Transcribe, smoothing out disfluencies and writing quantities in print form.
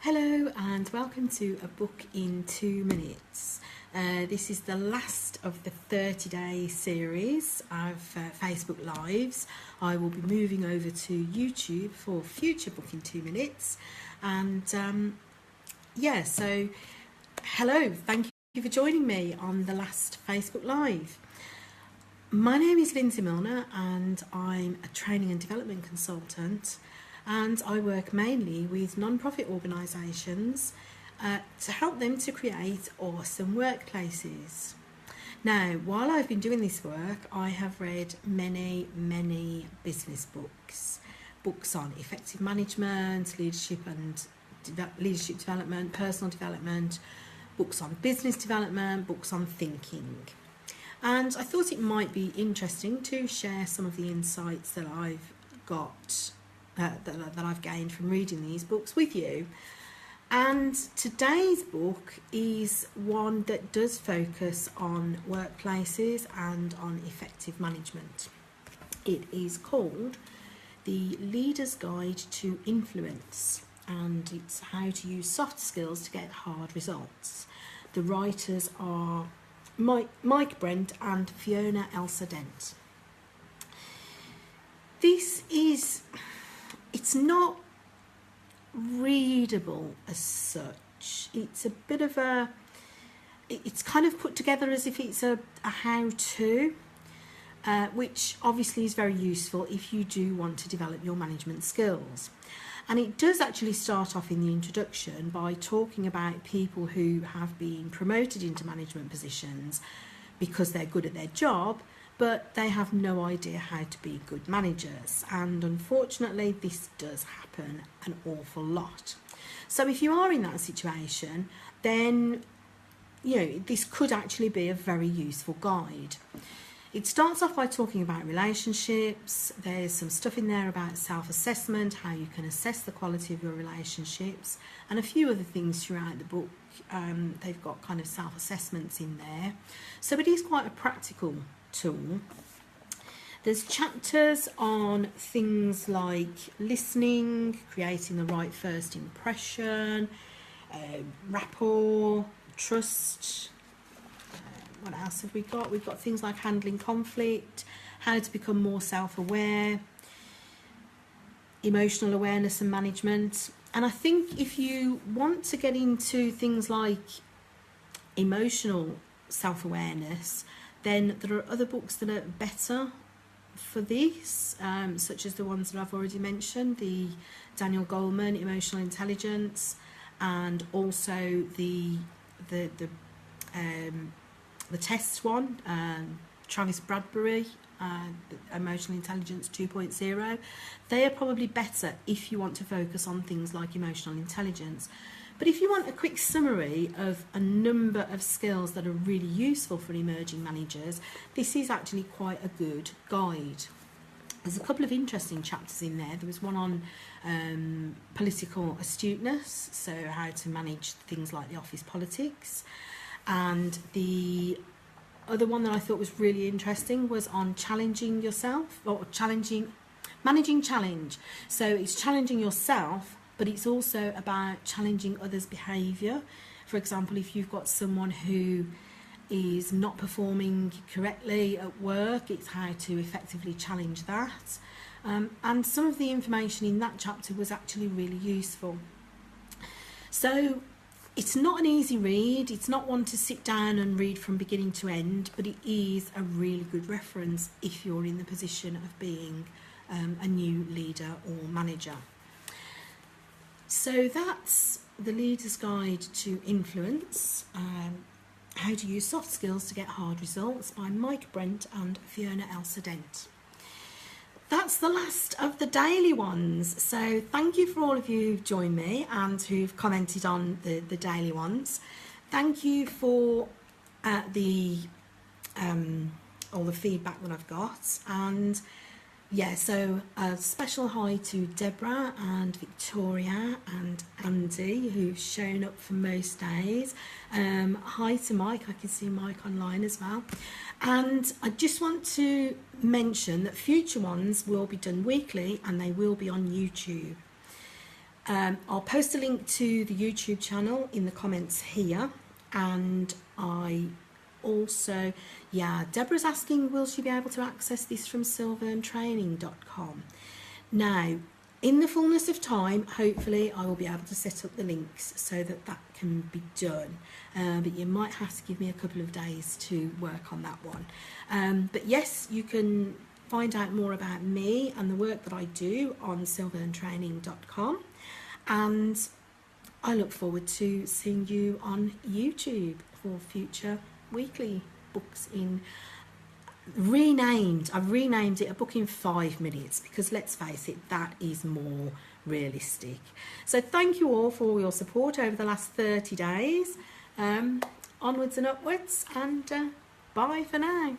Hello and welcome to A Book in 2 Minutes. This is the last of the 30-day series of Facebook Lives. I will be moving over to YouTube for future Book in 2 Minutes. And so hello, thank you for joining me on the last Facebook Live. My name is Lindsay Milner and I'm a training and development consultant. And I work mainly with non-profit organisations to help them to create awesome workplaces. Now, while I've been doing this work, I have read many business books on effective management, leadership and leadership development, personal development, books on business development, books on thinking. And I thought it might be interesting to share some of the insights that I've got that I've gained from reading these books with you. And today's book is one that does focus on workplaces and on effective management. It is called The Leader's Guide to Influence, and it's how to use soft skills to get hard results. The writers are Mike Brent and Fiona Elsa Dent. It's not readable as such. It's a bit of it's kind of put together as if it's a how-to, which obviously is very useful if you do want to develop your management skills. And it does actually start off in the introduction by talking about people who have been promoted into management positions because they're good at their job, but they have no idea how to be good managers. And unfortunately, this does happen an awful lot. So if you are in that situation, then, this could actually be a very useful guide. It starts off by talking about relationships. There's some stuff in there about self-assessment, how you can assess the quality of your relationships, and a few other things throughout the book. They've got kind of self-assessments in there. So it is quite a practical tool. There's chapters on things like listening, creating the right first impression, rapport, trust. What else have we got? We've got things like handling conflict, how to become more self-aware, emotional awareness and management. And I think if you want to get into things like emotional self-awareness, then there are other books that are better for this, such as the ones that I've already mentioned, the Daniel Goleman, Emotional Intelligence, and also the tests one, Travis Bradbury, Emotional Intelligence 2.0. They are probably better if you want to focus on things like emotional intelligence. But if you want a quick summary of a number of skills that are really useful for emerging managers, this is actually quite a good guide. There's a couple of interesting chapters in there. There was one on political astuteness, so how to manage things like the office politics. And the other one that I thought was really interesting was on challenging yourself, or managing challenge. So it's challenging yourself, but it's also about challenging others' behaviour. For example, if you've got someone who is not performing correctly at work, it's how to effectively challenge that. And some of the information in that chapter was actually really useful. So it's not an easy read. It's not one to sit down and read from beginning to end, but it is a really good reference if you're in the position of being a new leader or manager. So that's The Leader's Guide to Influence, How to Use Soft Skills to Get Hard Results by Mike Brent and Fiona Elsa Dent. That's the last of the daily ones. So thank you for all of you who've joined me and who've commented on the daily ones. Thank you for all the feedback that I've got. And yeah, so a special hi to Deborah and Victoria and Andy, who've shown up for most days. Hi to Mike, I can see Mike online as well. And I just want to mention that future ones will be done weekly and they will be on YouTube. I'll post a link to the YouTube channel in the comments here, and I also, yeah, Deborah's asking, will she be able to access this from silverntraining.com? Now, in the fullness of time, hopefully I will be able to set up the links so that that can be done, but you might have to give me a couple of days to work on that one. But yes, you can find out more about me and the work that I do on silverntraining.com, and I look forward to seeing you on YouTube for future weekly books in renamed. I've renamed it A Book in 5 Minutes because let's face it, that is more realistic. So thank you all for your support over the last 30 days. Onwards and upwards, and bye for now.